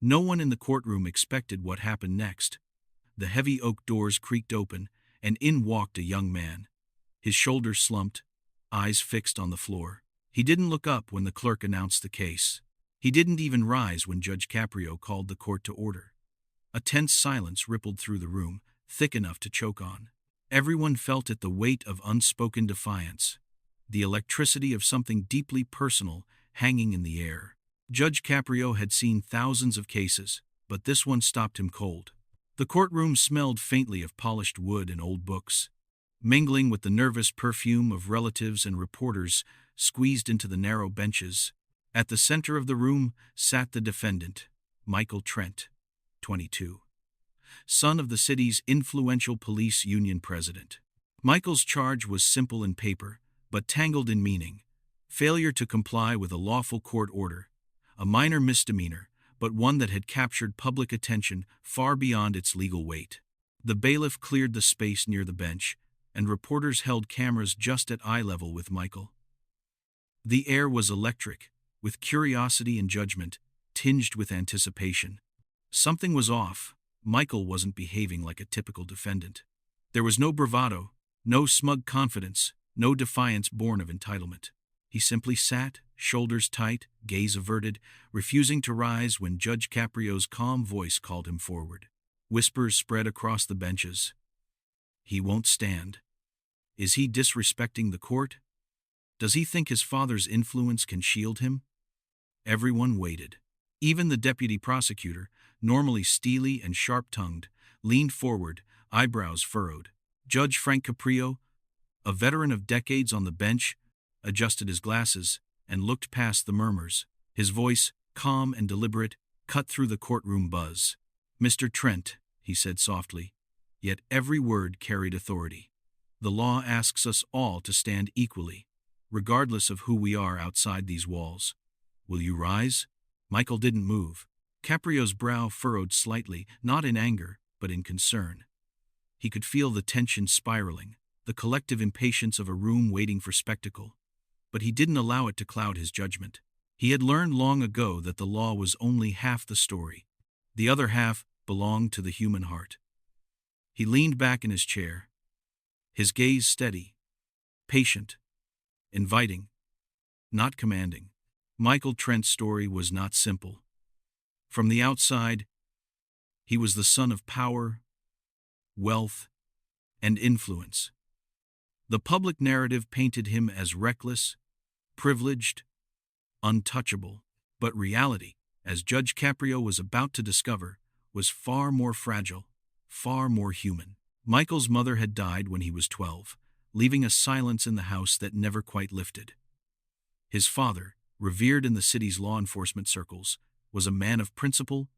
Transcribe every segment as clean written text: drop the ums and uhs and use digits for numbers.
No one in the courtroom expected what happened next. The heavy oak doors creaked open, and in walked a young man. His shoulders slumped, eyes fixed on the floor. He didn't look up when the clerk announced the case. He didn't even rise when Judge Caprio called the court to order. A tense silence rippled through the room, thick enough to choke on. Everyone felt it, the weight of unspoken defiance, the electricity of something deeply personal hanging in the air. Judge Caprio had seen thousands of cases, but this one stopped him cold. The courtroom smelled faintly of polished wood and old books, mingling with the nervous perfume of relatives and reporters squeezed into the narrow benches. At the center of the room sat the defendant, Michael Trent, 22, son of the city's influential police union president. Michael's charge was simple in paper, but tangled in meaning: failure to comply with a lawful court order, a minor misdemeanor, but one that had captured public attention far beyond its legal weight. The bailiff cleared the space near the bench, and reporters held cameras just at eye level with Michael. The air was electric, with curiosity and judgment, tinged with anticipation. Something was off. Michael wasn't behaving like a typical defendant. There was no bravado, no smug confidence, no defiance born of entitlement. He simply sat, shoulders tight, gaze averted, refusing to rise when Judge Caprio's calm voice called him forward. Whispers spread across the benches. He won't stand. Is he disrespecting the court? Does he think his father's influence can shield him? Everyone waited. Even the deputy prosecutor, normally steely and sharp-tongued, leaned forward, eyebrows furrowed. Judge Frank Caprio, a veteran of decades on the bench, adjusted his glasses and looked past the murmurs. His voice, calm and deliberate, cut through the courtroom buzz. "Mr. Trent," he said softly, yet every word carried authority. "The law asks us all to stand equally, regardless of who we are outside these walls. Will you rise?" Michael didn't move. Caprio's brow furrowed slightly, not in anger, but in concern. He could feel the tension spiraling, the collective impatience of a room waiting for spectacle. But he didn't allow it to cloud his judgment. He had learned long ago that the law was only half the story. The other half belonged to the human heart. He leaned back in his chair, his gaze steady, patient, inviting, not commanding. Michael Trent's story was not simple. From the outside, he was the son of power, wealth, and influence. The public narrative painted him as reckless, privileged, untouchable. But reality, as Judge Caprio was about to discover, was far more fragile, far more human. Michael's mother had died when he was 12, leaving a silence in the house that never quite lifted. His father, revered in the city's law enforcement circles, was a man of principle,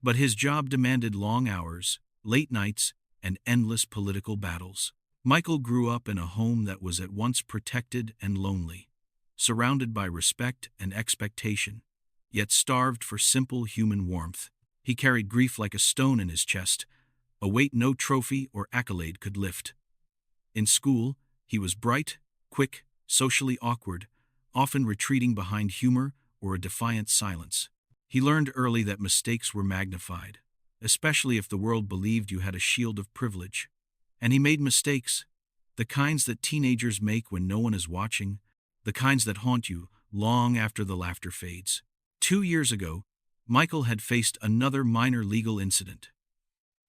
but his job demanded long hours, late nights, and endless political battles. Michael grew up in a home that was at once protected and lonely, surrounded by respect and expectation, yet starved for simple human warmth. He carried grief like a stone in his chest, a weight no trophy or accolade could lift. In school, he was bright, quick, socially awkward, often retreating behind humor or a defiant silence. He learned early that mistakes were magnified, especially if the world believed you had a shield of privilege. And he made mistakes, the kinds that teenagers make when no one is watching, the kinds that haunt you long after the laughter fades. 2 years ago, Michael had faced another minor legal incident.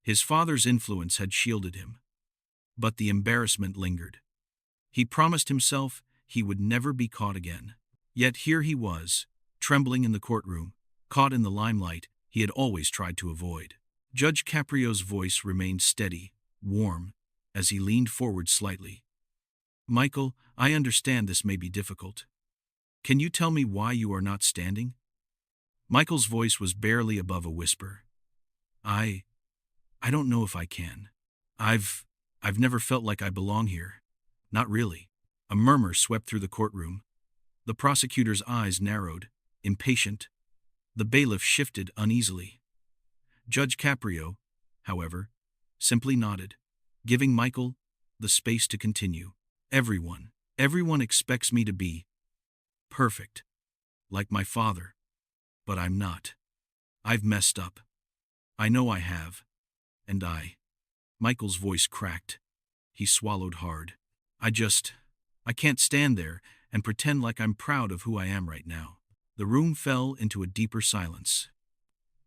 His father's influence had shielded him, but the embarrassment lingered. He promised himself he would never be caught again. Yet here he was, trembling in the courtroom, caught in the limelight he had always tried to avoid. Judge Caprio's voice remained steady, warm, as he leaned forward slightly. "Michael, I understand this may be difficult. Can you tell me why you are not standing?" Michael's voice was barely above a whisper. I don't know if I can. I've never felt like I belong here. Not really." A murmur swept through the courtroom. The prosecutor's eyes narrowed, impatient. The bailiff shifted uneasily. Judge Caprio, however, simply nodded, giving Michael the space to continue. Everyone expects me to be perfect, like my father, but I'm not. I've messed up. I know I have. And Michael's voice cracked. He swallowed hard. I can't stand there and pretend like I'm proud of who I am right now. The room fell into a deeper silence.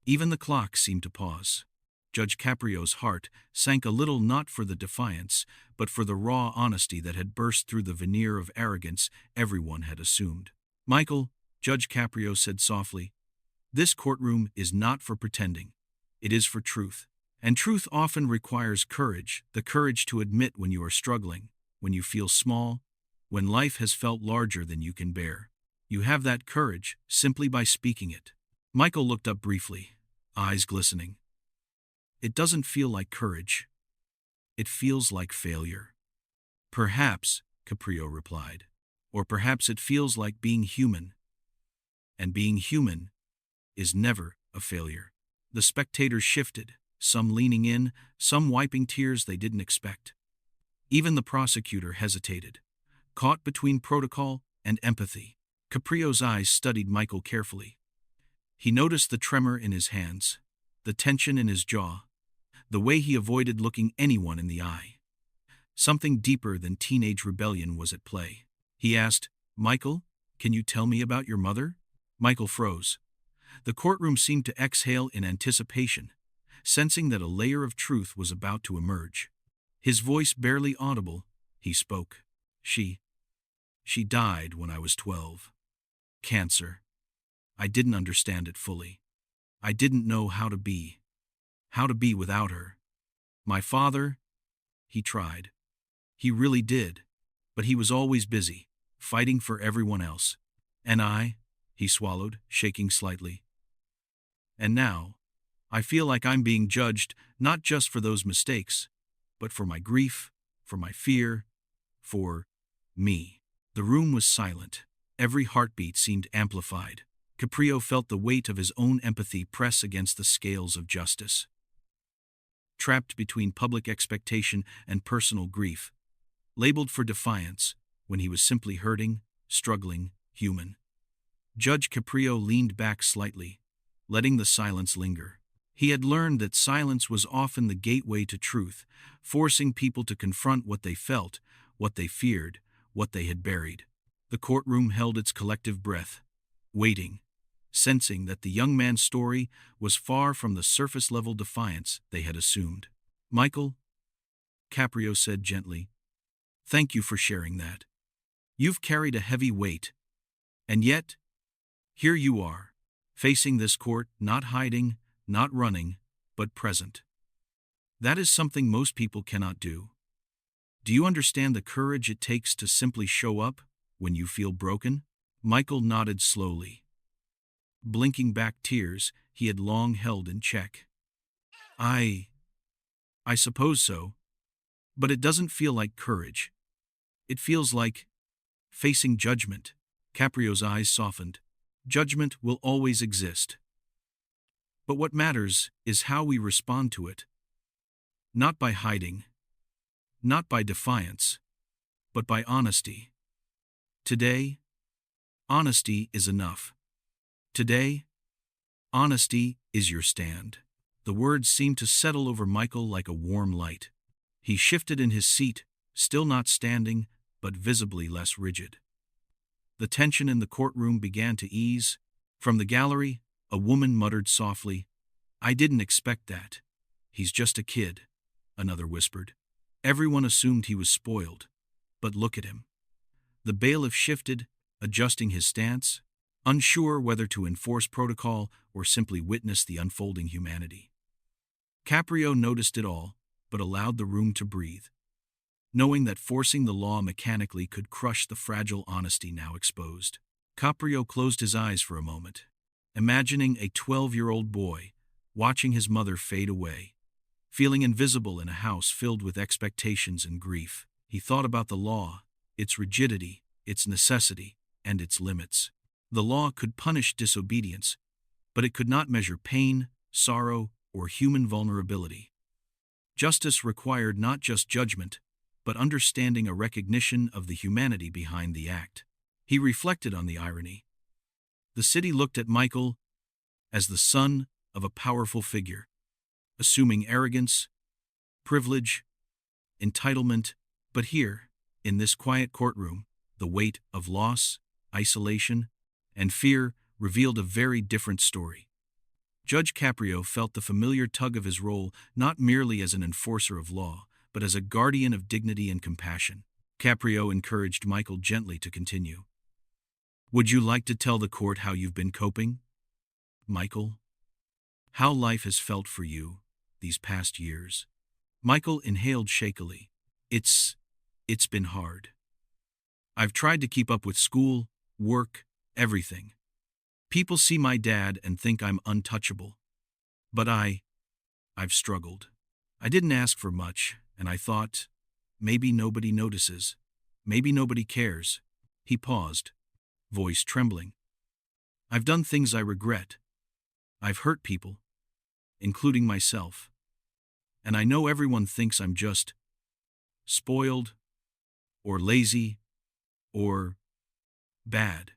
Even the clock seemed to pause. Judge Caprio's heart sank a little, not for the defiance, but for the raw honesty that had burst through the veneer of arrogance everyone had assumed. Michael, Judge Caprio said softly, this courtroom is not for pretending. It is for truth. And truth often requires courage, the courage to admit when you are struggling, when you feel small, when life has felt larger than you can bear. You have that courage simply by speaking it. Michael looked up briefly, eyes glistening. It doesn't feel like courage. It feels like failure. Perhaps, Caprio replied. Or perhaps it feels like being human. And being human is never a failure. The spectators shifted, some leaning in, some wiping tears they didn't expect. Even the prosecutor hesitated, caught between protocol and empathy. Caprio's eyes studied Michael carefully. He noticed the tremor in his hands, the tension in his jaw, the way he avoided looking anyone in the eye. Something deeper than teenage rebellion was at play. He asked, Michael, can you tell me about your mother? Michael froze. The courtroom seemed to exhale in anticipation, sensing that a layer of truth was about to emerge. His voice barely audible, he spoke. She died when I was 12. Cancer. I didn't understand it fully. I didn't know how to be without her. My father, he tried. He really did, but he was always busy, fighting for everyone else. And he swallowed, shaking slightly. And now, I feel like I'm being judged not just for those mistakes, but for my grief, for my fear, for me. The room was silent. Every heartbeat seemed amplified. Caprio felt the weight of his own empathy press against the scales of justice. Trapped between public expectation and personal grief, labeled for defiance when he was simply hurting, struggling, human. Judge Caprio leaned back slightly, letting the silence linger. He had learned that silence was often the gateway to truth, forcing people to confront what they felt, what they feared, what they had buried. The courtroom held its collective breath, waiting, sensing that the young man's story was far from the surface-level defiance they had assumed. Michael, Caprio said gently, thank you for sharing that. You've carried a heavy weight. And yet, here you are, facing this court, not hiding, not running, but present. That is something most people cannot do. Do you understand the courage it takes to simply show up when you feel broken? Michael nodded slowly, blinking back tears he had long held in check. I suppose so. But it doesn't feel like courage. It feels like facing judgment. Caprio's eyes softened. Judgment will always exist. But what matters is how we respond to it. Not by hiding, not by defiance, but by honesty. Today, honesty is enough. Today, honesty is your stand. The words seemed to settle over Michael like a warm light. He shifted in his seat, still not standing, but visibly less rigid. The tension in the courtroom began to ease. From the gallery, a woman muttered softly, I didn't expect that. He's just a kid, another whispered. Everyone assumed he was spoiled. But look at him. The bailiff shifted, adjusting his stance, unsure whether to enforce protocol or simply witness the unfolding humanity. Caprio noticed it all, but allowed the room to breathe, knowing that forcing the law mechanically could crush the fragile honesty now exposed. Caprio closed his eyes for a moment, imagining a 12-year-old boy watching his mother fade away, feeling invisible in a house filled with expectations and grief. He thought about the law, its rigidity, its necessity, and its limits. The law could punish disobedience, but it could not measure pain, sorrow, or human vulnerability. Justice required not just judgment, but understanding, a recognition of the humanity behind the act. He reflected on the irony. The city looked at Michael as the son of a powerful figure, assuming arrogance, privilege, entitlement, but here, in this quiet courtroom, the weight of loss, isolation, and fear revealed a very different story. Judge Caprio felt the familiar tug of his role not merely as an enforcer of law, but as a guardian of dignity and compassion. Caprio encouraged Michael gently to continue. "Would you like to tell the court how you've been coping, Michael? How life has felt for you these past years?" Michael inhaled shakily. It's been hard. I've tried to keep up with school, work, everything. People see my dad and think I'm untouchable. But I've struggled. I didn't ask for much, and I thought, maybe nobody notices. Maybe nobody cares. He paused, voice trembling. I've done things I regret. I've hurt people, including myself. And I know everyone thinks I'm just spoiled, or lazy, or bad.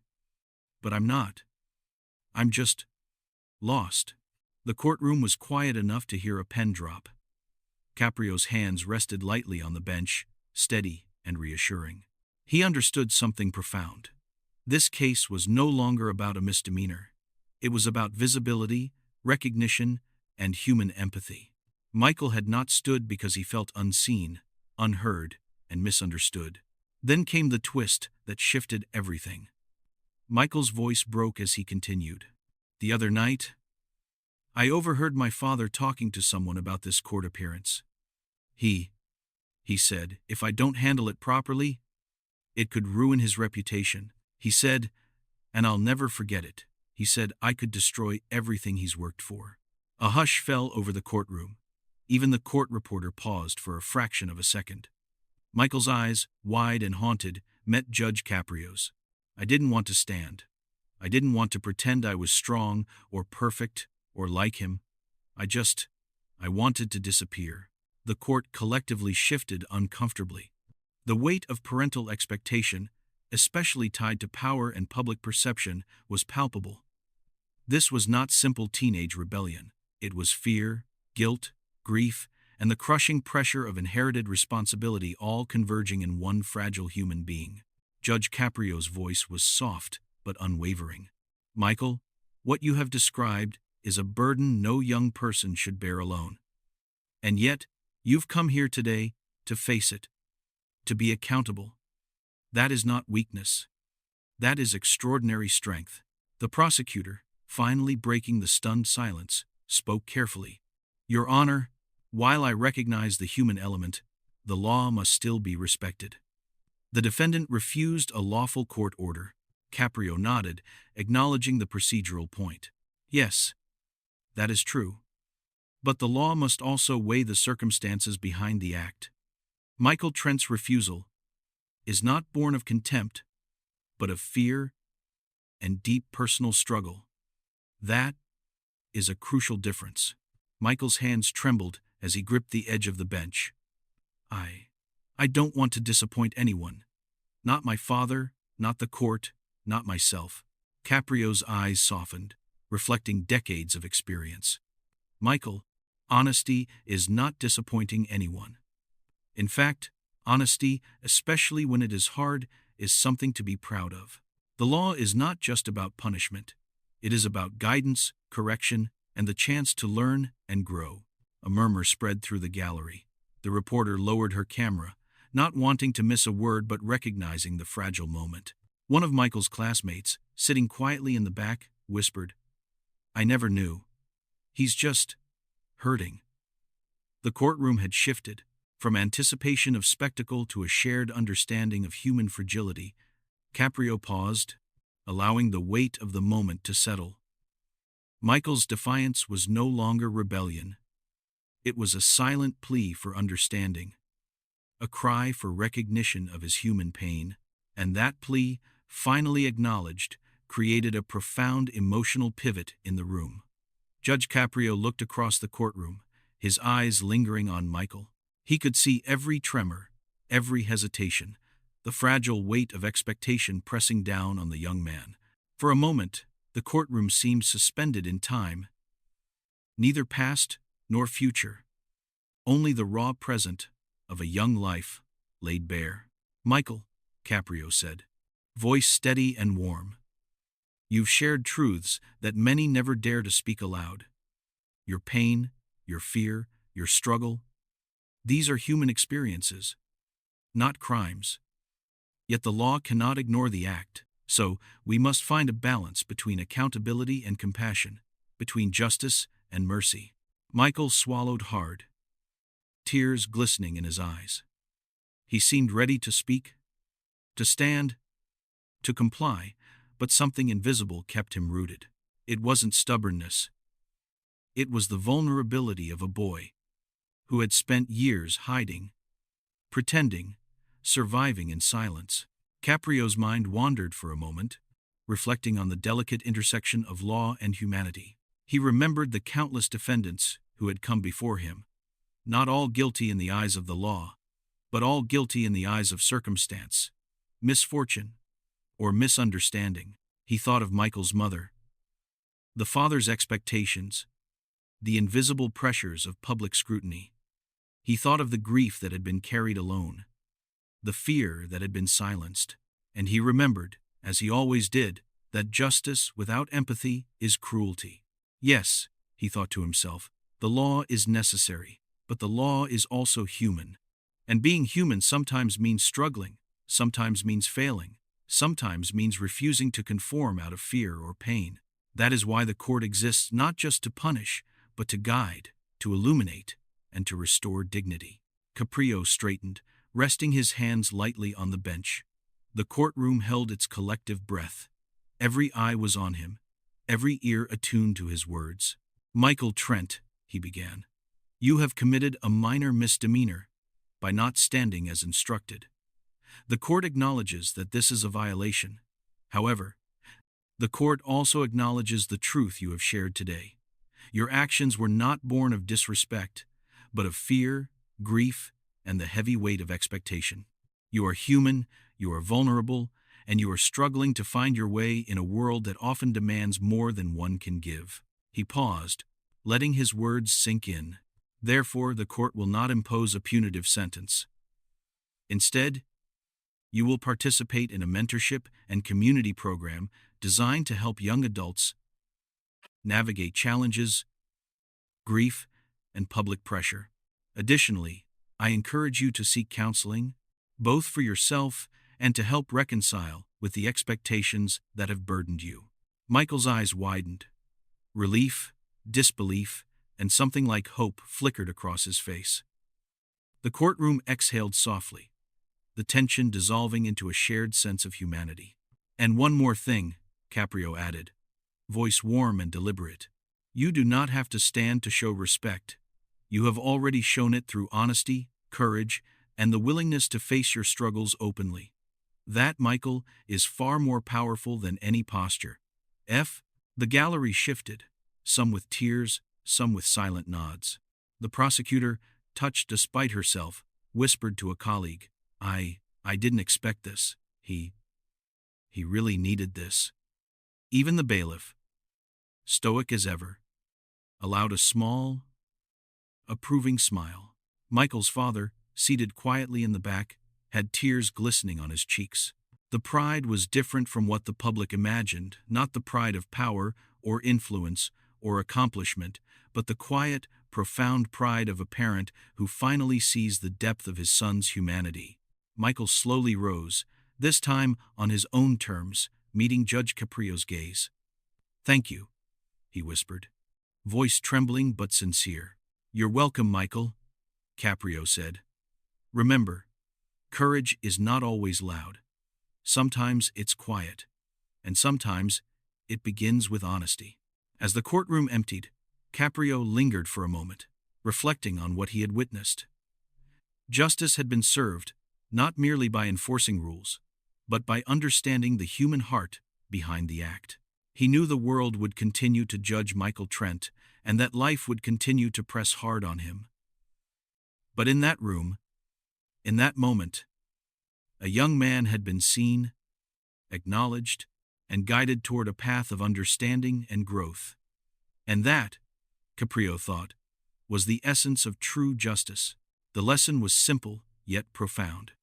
But I'm not. I'm just lost. The courtroom was quiet enough to hear a pen drop. Caprio's hands rested lightly on the bench, steady and reassuring. He understood something profound. This case was no longer about a misdemeanor. It was about visibility, recognition, and human empathy. Michael had not stood because he felt unseen, unheard, and misunderstood. Then came the twist that shifted everything. Michael's voice broke as he continued. The other night, I overheard my father talking to someone about this court appearance. He said, if I don't handle it properly, it could ruin his reputation. He said, and I'll never forget it, he said I could destroy everything he's worked for. A hush fell over the courtroom. Even the court reporter paused for a fraction of a second. Michael's eyes, wide and haunted, met Judge Caprio's. I didn't want to stand. I didn't want to pretend I was strong or perfect or like him. I wanted to disappear. The court collectively shifted uncomfortably. The weight of parental expectation, especially tied to power and public perception, was palpable. This was not simple teenage rebellion. It was fear, guilt, grief, and the crushing pressure of inherited responsibility all converging in one fragile human being. Judge Caprio's voice was soft but unwavering. Michael, what you have described is a burden no young person should bear alone. And yet, you've come here today to face it, to be accountable. That is not weakness. That is extraordinary strength. The prosecutor, finally breaking the stunned silence, spoke carefully. Your Honor, while I recognize the human element, the law must still be respected. The defendant refused a lawful court order. Caprio nodded, acknowledging the procedural point. Yes, that is true. But the law must also weigh the circumstances behind the act. Michael Trent's refusal is not born of contempt, but of fear and deep personal struggle. That is a crucial difference. Michael's hands trembled as he gripped the edge of the bench. I don't want to disappoint anyone. Not my father, not the court, not myself. Caprio's eyes softened, reflecting decades of experience. Michael, honesty is not disappointing anyone. In fact, honesty, especially when it is hard, is something to be proud of. The law is not just about punishment. It is about guidance, correction, and the chance to learn and grow. A murmur spread through the gallery. The reporter lowered her camera, not wanting to miss a word but recognizing the fragile moment. One of Michael's classmates, sitting quietly in the back, whispered, I never knew. He's just hurting. The courtroom had shifted, from anticipation of spectacle to a shared understanding of human fragility. Caprio paused, allowing the weight of the moment to settle. Michael's defiance was no longer rebellion. It was a silent plea for understanding, a cry for recognition of his human pain, and that plea, finally acknowledged, created a profound emotional pivot in the room. Judge Caprio looked across the courtroom, his eyes lingering on Michael. He could see every tremor, every hesitation, the fragile weight of expectation pressing down on the young man. For a moment, the courtroom seemed suspended in time. Neither past nor future, only the raw present of a young life laid bare. Michael, Caprio said, voice steady and warm. You've shared truths that many never dare to speak aloud. Your pain, your fear, your struggle, these are human experiences, not crimes. Yet the law cannot ignore the act, so we must find a balance between accountability and compassion, between justice and mercy. Michael swallowed hard, tears glistening in his eyes. He seemed ready to speak, to stand, to comply, but something invisible kept him rooted. It wasn't stubbornness. It was the vulnerability of a boy who had spent years hiding, pretending, surviving in silence. Caprio's mind wandered for a moment, reflecting on the delicate intersection of law and humanity. He remembered the countless defendants who had come before him, not all guilty in the eyes of the law, but all guilty in the eyes of circumstance, misfortune, or misunderstanding. He thought of Michael's mother, the father's expectations, the invisible pressures of public scrutiny. He thought of the grief that had been carried alone, the fear that had been silenced, and he remembered, as he always did, that justice without empathy is cruelty. Yes, he thought to himself, the law is necessary, but the law is also human. And being human sometimes means struggling, sometimes means failing, sometimes means refusing to conform out of fear or pain. That is why the court exists, not just to punish, but to guide, to illuminate, and to restore dignity. Caprio straightened, resting his hands lightly on the bench. The courtroom held its collective breath. Every eye was on him, every ear attuned to his words. Michael Trent, he began, you have committed a minor misdemeanor by not standing as instructed. The court acknowledges that this is a violation. However, the court also acknowledges the truth you have shared today. Your actions were not born of disrespect, but of fear, grief, and the heavy weight of expectation. You are human, you are vulnerable, and you are struggling to find your way in a world that often demands more than one can give. He paused, letting his words sink in. Therefore, the court will not impose a punitive sentence. Instead, you will participate in a mentorship and community program designed to help young adults navigate challenges, grief, and public pressure. Additionally, I encourage you to seek counseling, both for yourself and to help reconcile with the expectations that have burdened you. Michael's eyes widened. Relief, disbelief, and something like hope flickered across his face. The courtroom exhaled softly, the tension dissolving into a shared sense of humanity. And one more thing, Caprio added, voice warm and deliberate. You do not have to stand to show respect. You have already shown it through honesty, courage, and the willingness to face your struggles openly. That, Michael, is far more powerful than any posture. The gallery shifted, some with tears, some with silent nods. The prosecutor, touched despite herself, whispered to a colleague, I didn't expect this. He really needed this. Even the bailiff, stoic as ever, allowed a small, approving smile. Michael's father, seated quietly in the back, had tears glistening on his cheeks. The pride was different from what the public imagined, not the pride of power or influence or accomplishment, but the quiet, profound pride of a parent who finally sees the depth of his son's humanity. Michael slowly rose, this time on his own terms, meeting Judge Caprio's gaze. Thank you, he whispered, voice trembling but sincere. You're welcome, Michael, Caprio said. Remember, courage is not always loud. Sometimes it's quiet, and sometimes it begins with honesty. As the courtroom emptied, Caprio lingered for a moment, reflecting on what he had witnessed. Justice had been served, not merely by enforcing rules, but by understanding the human heart behind the act. He knew the world would continue to judge Michael Trent, and that life would continue to press hard on him. But in that room, in that moment, a young man had been seen, acknowledged, and guided toward a path of understanding and growth. And that, Caprio thought, was the essence of true justice. The lesson was simple, yet profound.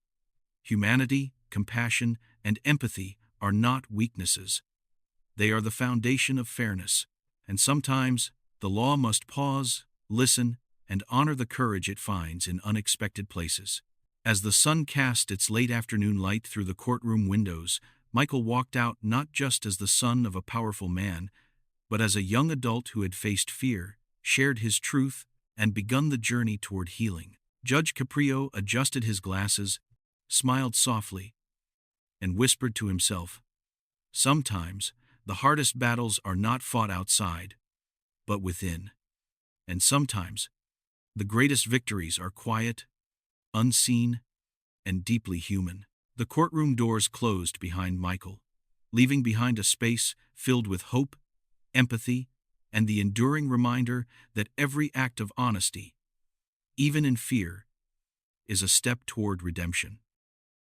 Humanity, compassion, and empathy are not weaknesses. They are the foundation of fairness, and sometimes the law must pause, listen, and honor the courage it finds in unexpected places. As the sun cast its late afternoon light through the courtroom windows, Michael walked out not just as the son of a powerful man, but as a young adult who had faced fear, shared his truth, and begun the journey toward healing. Judge Caprio adjusted his glasses, smiled softly, and whispered to himself, "Sometimes, the hardest battles are not fought outside, but within. And sometimes, the greatest victories are quiet, unseen, and deeply human." The courtroom doors closed behind Michael, leaving behind a space filled with hope, empathy, and the enduring reminder that every act of honesty, even in fear, is a step toward redemption.